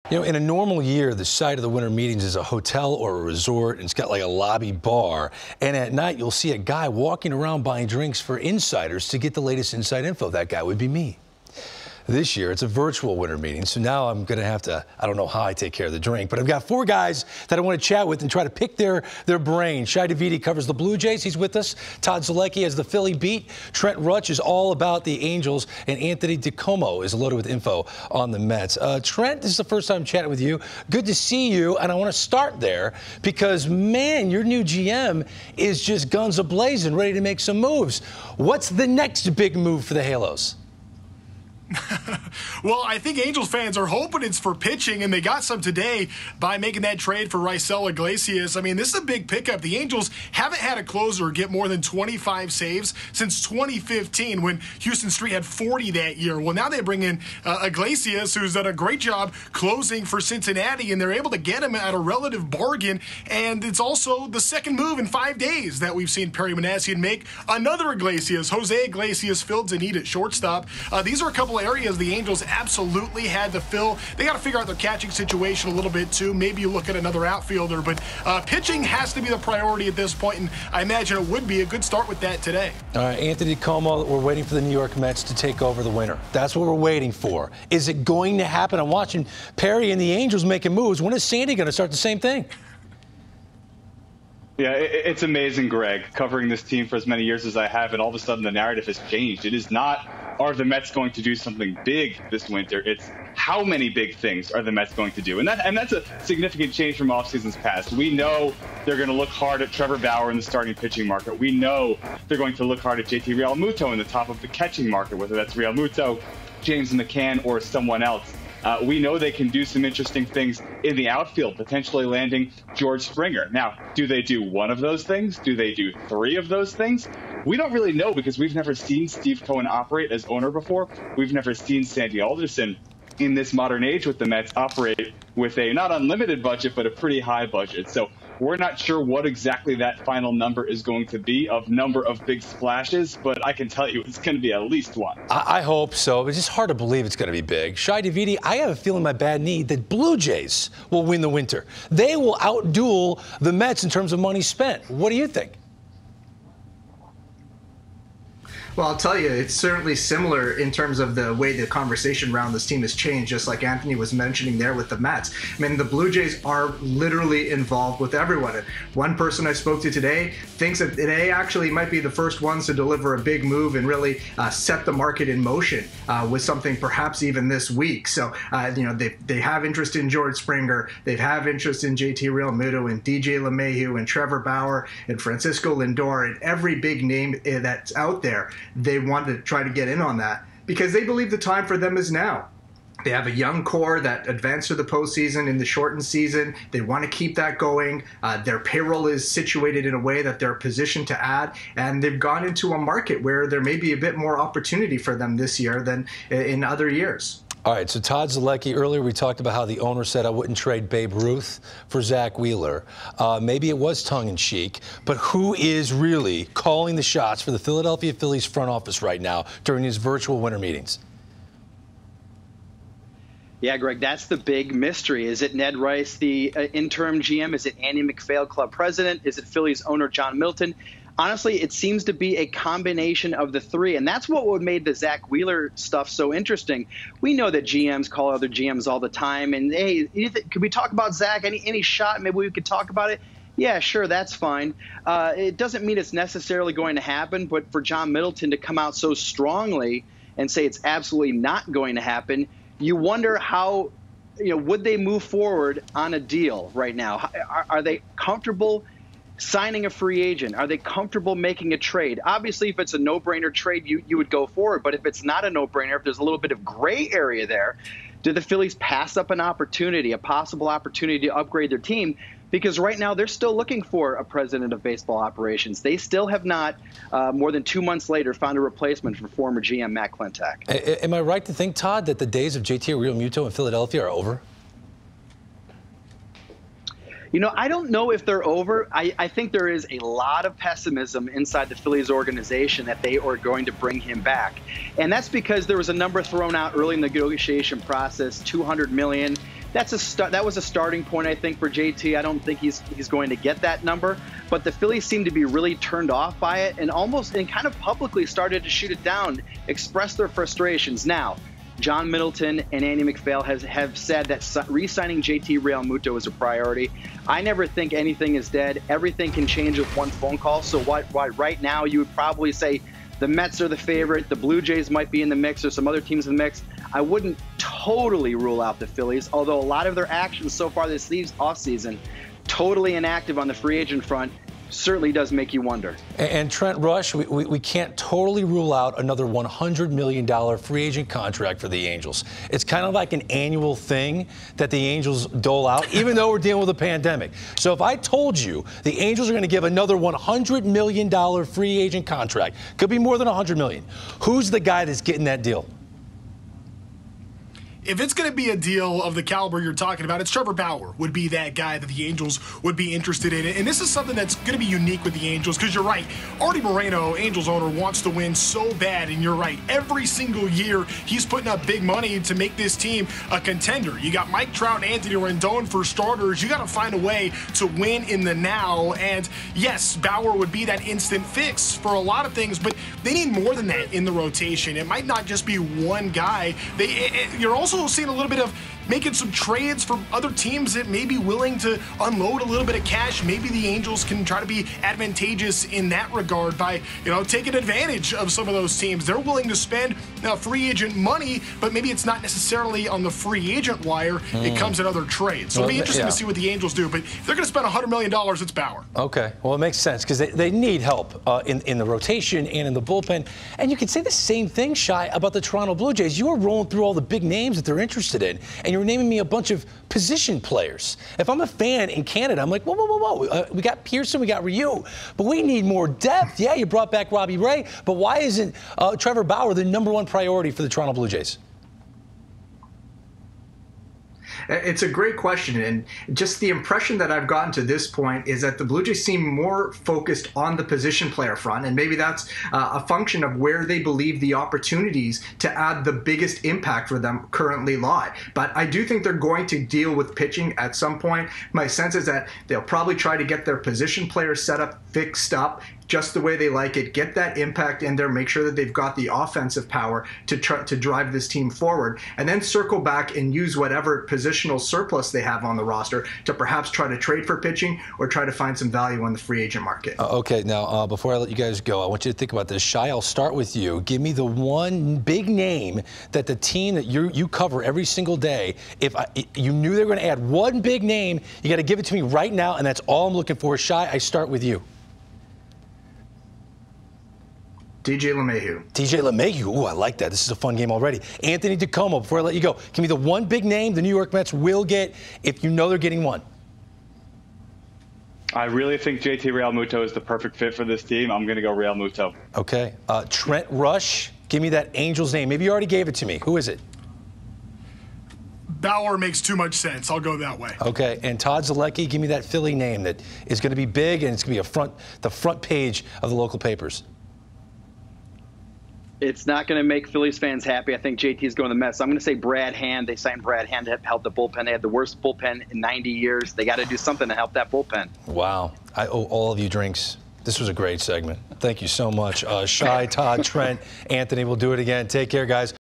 You know, in a normal year, the site of the winter meetings is a hotel or a resort, and it's got like a lobby bar. And at night, you'll see a guy walking around buying drinks for insiders to get the latest inside info. That guy would be me. This year, it's a virtual winter meeting, so now I'm going to have to, I don't know how I take care of the drink, but I've got 4 guys that I want to chat with and try to pick their brain. Shai Davidi covers the Blue Jays. He's with us. Todd Zolecki has the Philly beat. Trent Rutch is all about the Angels, and Anthony DiComo is loaded with info on the Mets. Trent, this is the first time chatting with you. Good to see you, and I want to start there because, man, your new GM is just guns a-blazing, ready to make some moves. What's the next big move for the Halos? Well, I think Angels fans are hoping it's for pitching, and they got some today by making that trade for Raisel Iglesias. I mean, this is a big pickup. The Angels haven't had a closer get more than 25 saves since 2015 when Houston Street had 40 that year. Well, now they bring in Iglesias, who's done a great job closing for Cincinnati, and they're able to get him at a relative bargain. And it's also the second move in 5 days that we've seen Perry Minasian make. Another Iglesias, Jose Iglesias, filled a need at shortstop. These are a couple areas the Angels absolutely had to fill. They got to figure out their catching situation a little bit too. Maybe you look at another outfielder, but pitching has to be the priority at this point, and I imagine it would be a good start with that today. All right, Anthony DiComo, we're waiting for the New York Mets to take over the winter. That's what we're waiting for. Is it going to happen? I'm watching Perry and the Angels making moves. When is Sandy going to start the same thing? Yeah, it's amazing, Greg, covering this team for as many years as I have, and all of a sudden the narrative has changed. It is not, are the Mets going to do something big this winter? It's how many big things are the Mets going to do? And that's a significant change from off seasons past. We know they're going to look hard at Trevor Bauer in the starting pitching market. We know they're going to look hard at JT Realmuto in the top of the catching market, whether that's Realmuto, James McCann, or someone else. We know they can do some interesting things in the outfield, potentially landing George Springer. Now, do they do one of those things? Do they do 3 of those things? We don't really know because we've never seen Steve Cohen operate as owner before. We've never seen Sandy Alderson in this modern age with the Mets operate with a not unlimited budget, but a pretty high budget. So we're not sure what exactly that final number is going to be of number of big splashes, but I can tell you it's going to be at least one. I hope so. It's just hard to believe it's going to be big. Shai Davidi, I have a feeling in my bad knee that Blue Jays will win the winter. They will outduel the Mets in terms of money spent. What do you think? Well, I'll tell you, it's certainly similar in terms of the way the conversation around this team has changed, just like Anthony was mentioning there with the Mets. I mean, the Blue Jays are literally involved with everyone. And one person I spoke to today thinks that they actually might be the first ones to deliver a big move and really set the market in motion with something perhaps even this week. So, you know, they have interest in George Springer. They have interest in JT Realmuto and DJ LeMahieu and Trevor Bauer and Francisco Lindor and every big name that's out there. They want to try to get in on that because they believe the time for them is now. They have a young core that advanced to the postseason in the shortened season. They want to keep that going. Their payroll is situated in a way that they're positioned to add, and they've gone into a market where there may be a bit more opportunity for them this year than in other years. All right, so Todd Zolecki, earlier we talked about how the owner said I wouldn't trade Babe Ruth for Zach Wheeler. Maybe it was tongue-in-cheek, but who is really calling the shots for the Philadelphia Phillies front office right now during these virtual winter meetings? Yeah, Greg, that's the big mystery. Is it Ned Rice, the interim GM? Is it Andy McPhail, club president? Is it Phillies owner John Milton? Honestly, it seems to be a combination of the 3, and that's what made the Zach Wheeler stuff so interesting. We know that GMs call other GMs all the time, and hey, could we talk about Zach? Any shot? Maybe we could talk about it. Yeah, sure, that's fine. It doesn't mean it's necessarily going to happen, but for John Middleton to come out so strongly and say it's absolutely not going to happen, you wonder how, would they move forward on a deal right now? Are they comfortable signing a free agent? Are they comfortable making a trade? Obviously, if it's a no-brainer trade, you would go forward. But if it's not a no-brainer, if there's a little bit of gray area there, do the Phillies pass up an opportunity, a possible opportunity to upgrade their team? Because right now they're still looking for a president of baseball operations. They still have not, more than 2 months later, found a replacement for former GM Matt Klentak. Am I right to think, Todd, that the days of JT Realmuto in Philadelphia are over? I don't know if they're over. I think there is a lot of pessimism inside the Phillies organization that they are going to bring him back. And that's because there was a number thrown out early in the negotiation process, $200 million. that was a starting point, I think, for JT. I don't think he's going to get that number, but the Phillies seem to be really turned off by it and kind of publicly started to shoot it down, express their frustrations. Now, John Middleton and Andy MacPhail have said that re-signing JT Realmuto is a priority. I never think anything is dead. Everything can change with one phone call. So why right now you would probably say the Mets are the favorite, the Blue Jays might be in the mix, or some other teams in the mix. I wouldn't totally rule out the Phillies, although a lot of their actions so far this offseason, totally inactive on the free agent front, certainly does make you wonder. And Trent Rush, we can't totally rule out another $100 million free agent contract for the Angels. It's kind of like an annual thing that the Angels dole out, even though we're dealing with a pandemic. So if I told you the Angels are going to give another $100 million free agent contract, could be more than $100 million, who's the guy that's getting that deal? If it's going to be a deal of the caliber you're talking about, it's Trevor Bauer would be that guy that the Angels would be interested in. And this is something that's going to be unique with the Angels because you're right. Artie Moreno, Angels owner, wants to win so bad. And you're right. Every single year, he's putting up big money to make this team a contender. You got Mike Trout and Anthony Rendon for starters. You got to find a way to win in the now. And yes, Bauer would be that instant fix for a lot of things, but they need more than that in the rotation. It might not just be one guy. You're also seeing a little bit of making some trades for other teams that may be willing to unload a little bit of cash. Maybe the Angels can try to be advantageous in that regard by, taking advantage of some of those teams. They're willing to spend free agent money, but maybe it's not necessarily on the free agent wire. It comes in other trades. So it'll be interesting to see what the Angels do. But if they're going to spend $100 million, it's Bauer. Okay. Well, it makes sense because they need help in the rotation and in the bullpen. And you can say the same thing, Shai, about the Toronto Blue Jays. You are rolling through all the big names that they're interested in, and you're naming me a bunch of position players. If I'm a fan in Canada, I'm like, whoa. We got Pearson, we got Ryu, but we need more depth. Yeah, you brought back Robbie Ray, but why isn't Trevor Bauer the #1 priority for the Toronto Blue Jays? It's a great question, and just the impression that I've gotten to this point is that the Blue Jays seem more focused on the position player front, and maybe that's a function of where they believe the opportunities to add the biggest impact for them currently lie. But I do think they're going to deal with pitching at some point. My sense is that they'll probably try to get their position player setup fixed up just the way they like it, get that impact in there, make sure that they've got the offensive power to try to drive this team forward, and then circle back and use whatever positional surplus they have on the roster to perhaps try to trade for pitching or try to find some value on the free agent market. Okay, now before I let you guys go, I want you to think about this. Shai, I'll start with you. Give me the one big name that the team that you cover every single day, if you knew they were going to add one big name, you got to give it to me right now, and that's all I'm looking for. Shai, I start with you. DJ LeMahieu. DJ LeMahieu. Ooh, I like that. This is a fun game already. Anthony DeComo, before I let you go, give me the one big name the New York Mets will get if you know they're getting one. I really think JT Realmuto is the perfect fit for this team. I'm going to go Realmuto. Okay. Trent Rush, give me that Angels name. Maybe you already gave it to me. Who is it? Bauer makes too much sense. I'll go that way. Okay. And Todd Zalecki, give me that Philly name that is going to be big and it's going to be the front page of the local papers. It's not going to make Phillies fans happy. I think JT's going to the Mets. I'm going to say Brad Hand. They signed Brad Hand to help the bullpen. They had the worst bullpen in 90 years. They got to do something to help that bullpen. Wow. I owe all of you drinks. This was a great segment. Thank you so much. Shai, Todd, Trent, Anthony, we'll do it again. Take care, guys.